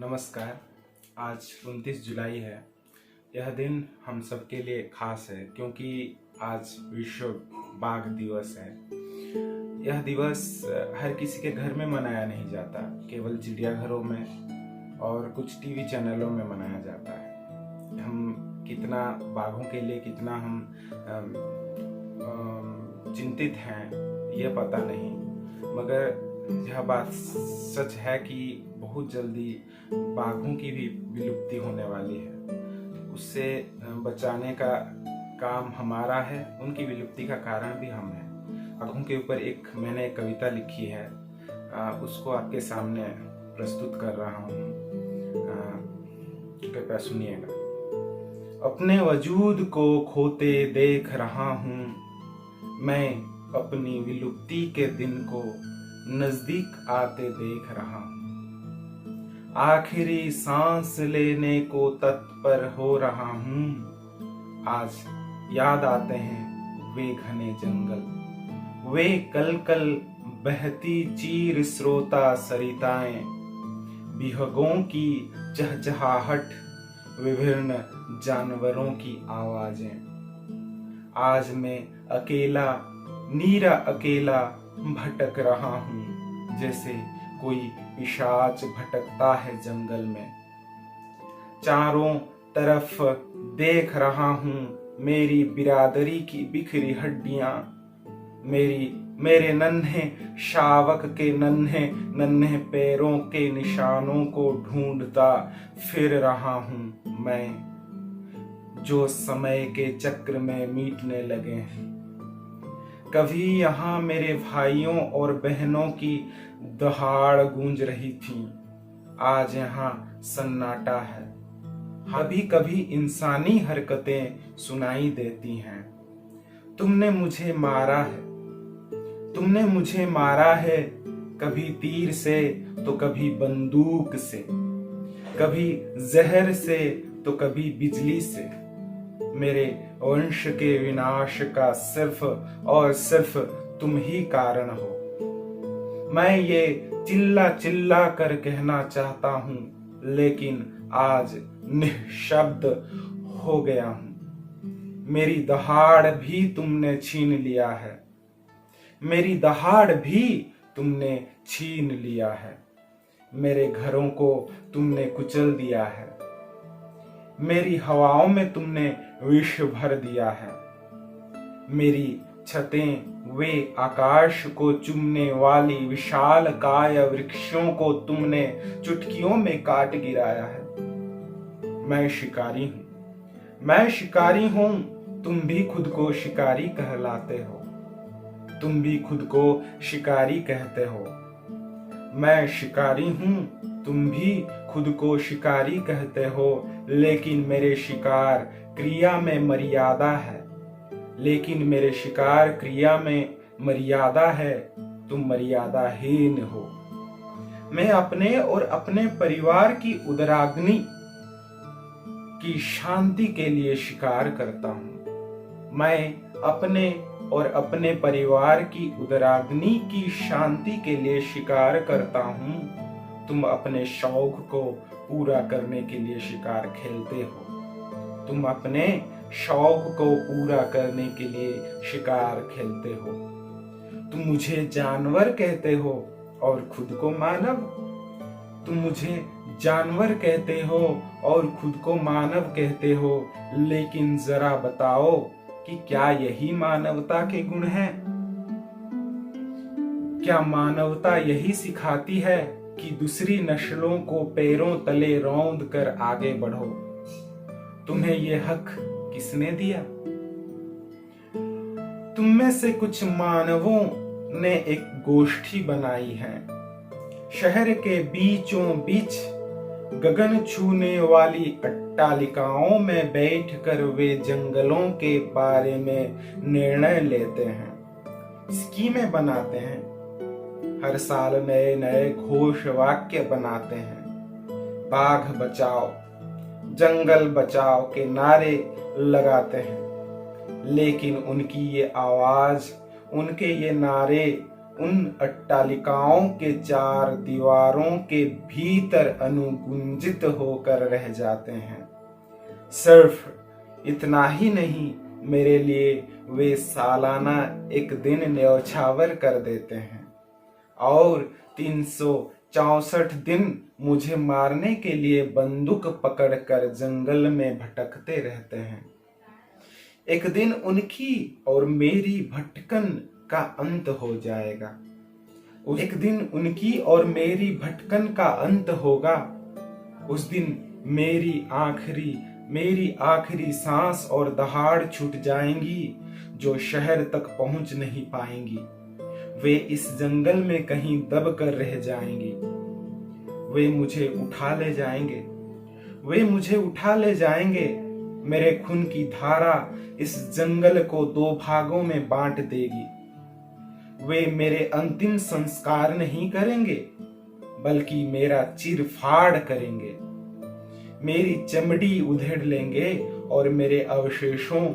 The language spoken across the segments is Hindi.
नमस्कार। आज 29 जुलाई है। यह दिन हम सबके लिए खास है क्योंकि आज विश्व बाघ दिवस है। यह दिवस हर किसी के घर में मनाया नहीं जाता, केवल चिड़ियाघरों में और कुछ टीवी चैनलों में मनाया जाता है। हम कितना बाघों के लिए कितना हम चिंतित हैं यह पता नहीं, मगर यह बात सच है कि बहुत जल्दी बाघों की भी विलुप्ति होने वाली है। उससे बचाने का काम हमारा है, उनकी विलुप्ति का कारण भी हम हैं। बाघों के ऊपर मैंने एक कविता लिखी है, उसको आपके सामने प्रस्तुत कर रहा हूँ। कृपया सुनिएगा। अपने वजूद को खोते देख रहा हूँ मैं, अपनी विलुप्ति के दिन को नजदीक आते देख रहा हूं। आखिरी सांस लेने को तत्पर हो रहा हूं। आज याद आते हैं वे घने जंगल, वे कल कल बहती चीर स्रोता सरिताएं, बिहगों की चहचहाहट, विभिन्न जानवरों की आवाजें। आज मैं अकेला नीरा अकेला भटक रहा हूँ, जैसे कोई पिशाच भटकता है जंगल में। चारों तरफ देख रहा हूँ मेरी बिरादरी की बिखरी हड्डियां, मेरे नन्हे शावक के नन्हे नन्हे पैरों के निशानों को ढूंढता फिर रहा हूँ मैं, जो समय के चक्र में मिटने लगे हैं। कभी यहाँ मेरे भाइयों और बहनों की दहाड़ गूंज रही थी, आज यहाँ सन्नाटा है। कभी कभी इंसानी हरकतें सुनाई देती हैं। तुमने मुझे मारा है, कभी तीर से तो कभी बंदूक से, कभी जहर से तो कभी बिजली से। मेरे वंश के विनाश का सिर्फ और सिर्फ तुम ही कारण हो। मैं ये चिल्ला चिल्ला कर कहना चाहता हूँ, लेकिन आज निःशब्द हो गया हूँ। मेरी दहाड़ भी तुमने छीन लिया है, मेरी दहाड़ भी तुमने छीन लिया है। मेरे घरों को तुमने कुचल दिया है, मेरी हवाओं में तुमने विष भर दिया है। मेरी छतें वे आकाश को चूमने वाली विशाल काय वृक्षों को तुमने चुटकियों में काट गिराया है। मैं शिकारी हूं, तुम भी खुद को शिकारी कहलाते हो, तुम भी खुद को शिकारी कहते हो। मैं शिकारी हूं, तुम भी खुद को शिकारी कहते हो, लेकिन मेरे शिकार क्रिया में मर्यादा है, लेकिन मेरे शिकार क्रिया में मर्यादा है, तुम मर्यादाहीन हो। मैं अपने और अपने परिवार की उदराग्नि की शांति के लिए शिकार करता हूं। मैं अपने और अपने परिवार की उदराग्नि की शांति के लिए शिकार करता हूं। तुम अपने शौक को पूरा करने के लिए शिकार खेलते हो, तुम अपने शौक को पूरा करने के लिए शिकार खेलते हो। तुम मुझे जानवर कहते हो और खुद को मानव, तुम मुझे जानवर कहते हो और खुद को मानव कहते हो, लेकिन जरा बताओ कि क्या यही मानवता के गुण हैं? क्या मानवता यही सिखाती है कि दूसरी नस्लों को पैरों तले रौंद कर आगे बढ़ो? तुम्हें यह हक किसने दिया? तुम में से कुछ मानवों ने एक गोष्ठी बनाई है। शहर के बीचों बीच गगन छूने वाली अट्टालिकाओं में बैठकर वे जंगलों के बारे में निर्णय लेते हैं, स्कीमें बनाते हैं, हर साल नए नए घोष वाक्य बनाते हैं। बाघ बचाओ, जंगल बचाओ के नारे लगाते हैं, लेकिन उनकी ये आवाज, उनके ये नारे उन अट्टालिकाओं के चार दीवारों के भीतर अनुगुंजित होकर रह जाते हैं। सिर्फ इतना ही नहीं, मेरे लिए वे सालाना एक दिन न्यौछावर कर देते हैं और 364 दिन मुझे मारने के लिए बंदूक पकड़कर जंगल में भटकते रहते हैं। एक दिन उनकी और मेरी भटकन का अंत हो जाएगा। एक दिन उनकी और मेरी भटकन का अंत होगा। उस दिन मेरी आखिरी सांस और दहाड़ छूट जाएंगी, जो शहर तक पहुंच नहीं पाएंगी। वे इस जंगल में कहीं दब कर रह जाएंगी। वे मुझे उठा ले जाएंगे। मेरे खून की धारा इस जंगल को 2 भागों में बांट देगी। वे मेरे अंतिम संस्कार नहीं करेंगे, बल्कि मेरा चीर-फाड़ करेंगे। मेरी चमड़ी उधेड़ लेंगे और मेरे अवशेषों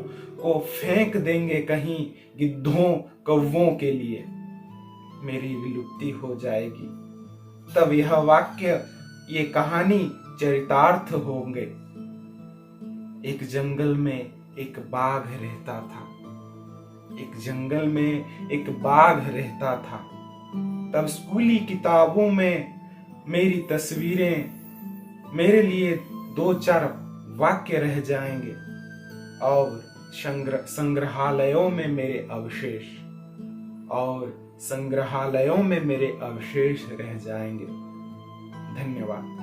को फेंक देंगे कहीं गिद्धों कौवों के लिए। मेरी विलुप्ति हो जाएगी। तब यह वाक्य, ये कहानी चरितार्थ होंगे। एक जंगल में एक बाघ रहता था। तब स्कूली किताबों में मेरी तस्वीरें, मेरे लिए 2-4 वाक्य रह जाएंगे और संग्रहालयों में मेरे अवशेष रह जाएंगे। धन्यवाद।